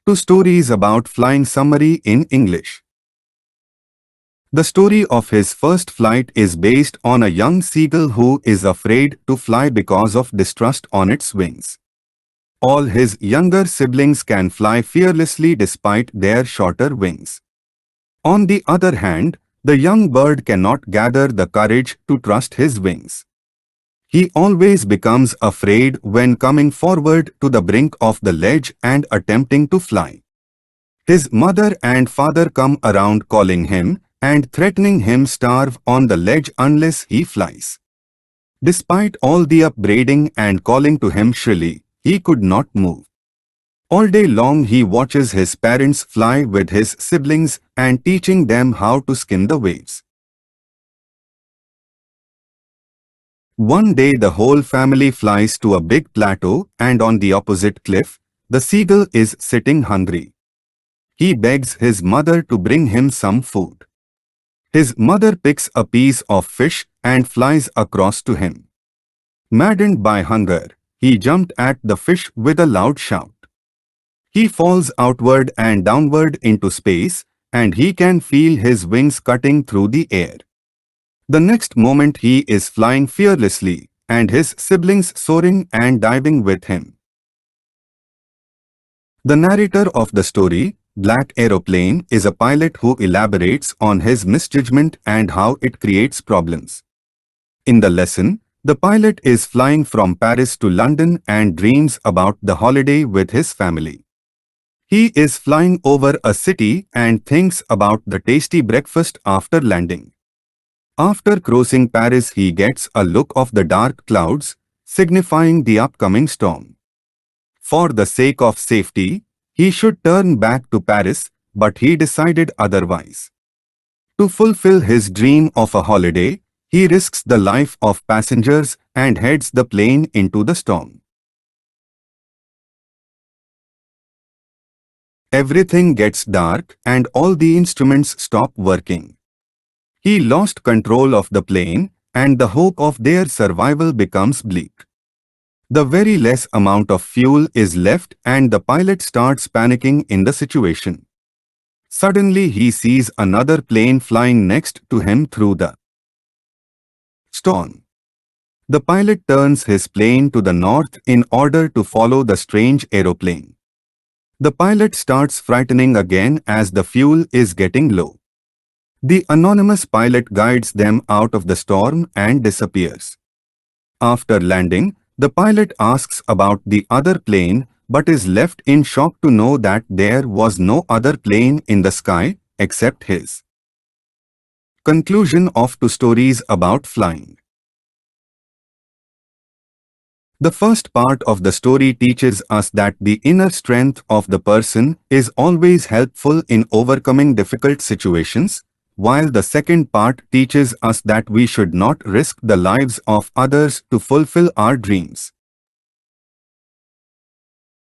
Two stories about flying summary in English. The story of his first flight is based on a young seagull who is afraid to fly because of distrust on its wings. All his younger siblings can fly fearlessly despite their shorter wings. On the other hand, the young bird cannot gather the courage to trust his wings. He always becomes afraid when coming forward to the brink of the ledge and attempting to fly. His mother and father come around calling him and threatening him starve on the ledge unless he flies. Despite all the upbraiding and calling to him shrilly, he could not move. All day long he watches his parents fly with his siblings and teaching them how to skim the waves. One day the whole family flies to a big plateau and on the opposite cliff, the seagull is sitting hungry. He begs his mother to bring him some food. His mother picks a piece of fish and flies across to him. Maddened by hunger, he jumped at the fish with a loud shout. He falls outward and downward into space, and he can feel his wings cutting through the air. The next moment he is flying fearlessly, and his siblings soaring and diving with him. The narrator of the story, Black Aeroplane, is a pilot who elaborates on his misjudgment and how it creates problems. In the lesson, the pilot is flying from Paris to London and dreams about the holiday with his family. He is flying over a city and thinks about the tasty breakfast after landing. After crossing Paris, he gets a look of the dark clouds, signifying the upcoming storm. For the sake of safety, he should turn back to Paris, but he decided otherwise. To fulfill his dream of a holiday, he risks the life of passengers and heads the plane into the storm. Everything gets dark and all the instruments stop working. He lost control of the plane and the hope of their survival becomes bleak. The very less amount of fuel is left and the pilot starts panicking in the situation. Suddenly he sees another plane flying next to him through the storm. The pilot turns his plane to the north in order to follow the strange aeroplane. The pilot starts frightening again as the fuel is getting low. The anonymous pilot guides them out of the storm and disappears. After landing, the pilot asks about the other plane but is left in shock to know that there was no other plane in the sky except his. Conclusion of two stories about flying. The first part of the story teaches us that the inner strength of the person is always helpful in overcoming difficult situations, while the second part teaches us that we should not risk the lives of others to fulfill our dreams.